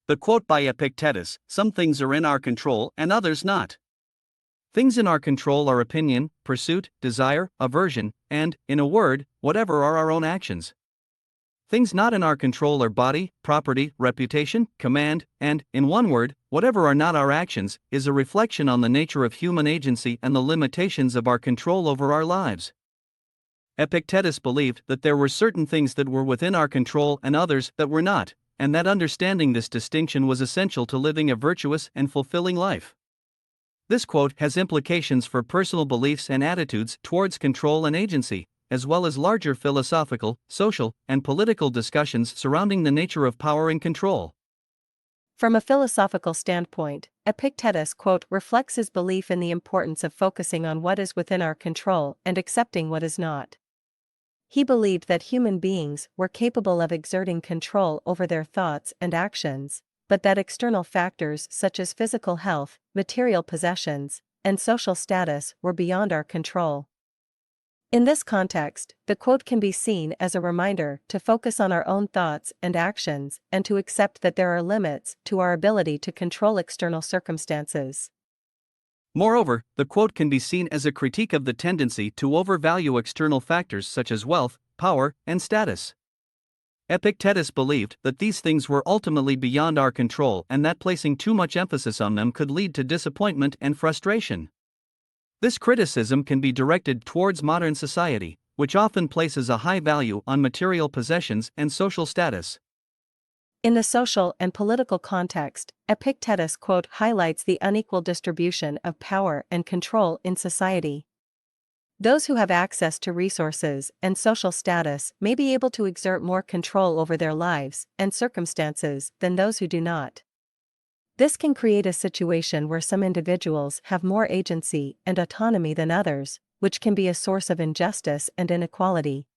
The quote by Epictetus: "Some things are in our control and others not." Things in our control are opinion, pursuit, desire, aversion, and, in a word, whatever are our own actions. Things not in our control are body, property, reputation, command, and, in one word, whatever are not our actions, is a reflection on the nature of human agency and the limitations of our control over our lives. Epictetus believed that there were certain things that were within our control and others that were not, and that understanding this distinction was essential to living a virtuous and fulfilling life. This quote has implications for personal beliefs and attitudes towards control and agency, as well as larger philosophical, social, and political discussions surrounding the nature of power and control. From a philosophical standpoint, Epictetus' quote reflects his belief in the importance of focusing on what is within our control and accepting what is not. He believed that human beings were capable of exerting control over their thoughts and actions, but that external factors such as physical health, material possessions, and social status were beyond our control. In this context, the quote can be seen as a reminder to focus on our own thoughts and actions and to accept that there are limits to our ability to control external circumstances. Moreover, the quote can be seen as a critique of the tendency to overvalue external factors such as wealth, power, and status. Epictetus believed that these things were ultimately beyond our control and that placing too much emphasis on them could lead to disappointment and frustration. This criticism can be directed towards modern society, which often places a high value on material possessions and social status. In the social and political context, Epictetus' quote highlights the unequal distribution of power and control in society. Those who have access to resources and social status may be able to exert more control over their lives and circumstances than those who do not. This can create a situation where some individuals have more agency and autonomy than others, which can be a source of injustice and inequality.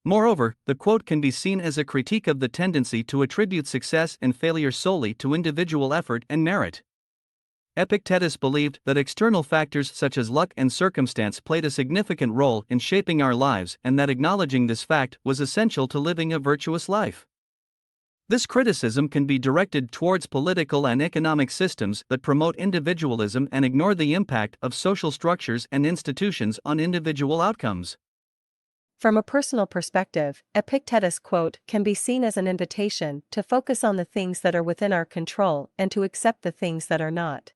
Moreover, the quote can be seen as a critique of the tendency to attribute success and failure solely to individual effort and merit. Epictetus believed that external factors such as luck and circumstance played a significant role in shaping our lives and that acknowledging this fact was essential to living a virtuous life. This criticism can be directed towards political and economic systems that promote individualism and ignore the impact of social structures and institutions on individual outcomes. From a personal perspective, Epictetus' quote can be seen as an invitation to focus on the things that are within our control and to accept the things that are not.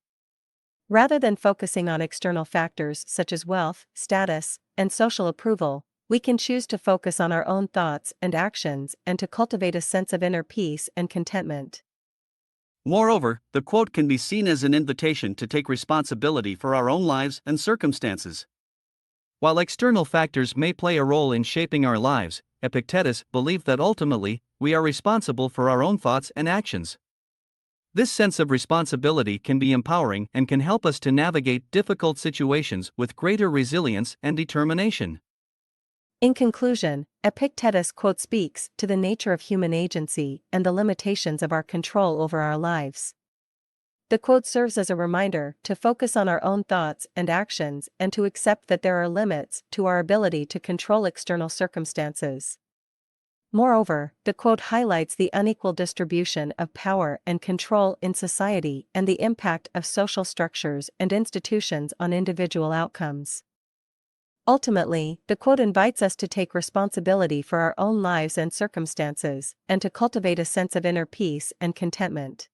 Rather than focusing on external factors such as wealth, status, and social approval, we can choose to focus on our own thoughts and actions and to cultivate a sense of inner peace and contentment. Moreover, the quote can be seen as an invitation to take responsibility for our own lives and circumstances. While external factors may play a role in shaping our lives, Epictetus believed that ultimately, we are responsible for our own thoughts and actions. This sense of responsibility can be empowering and can help us to navigate difficult situations with greater resilience and determination. In conclusion, Epictetus' quote speaks to the nature of human agency and the limitations of our control over our lives. The quote serves as a reminder to focus on our own thoughts and actions and to accept that there are limits to our ability to control external circumstances. Moreover, the quote highlights the unequal distribution of power and control in society and the impact of social structures and institutions on individual outcomes. Ultimately, the quote invites us to take responsibility for our own lives and circumstances, and to cultivate a sense of inner peace and contentment.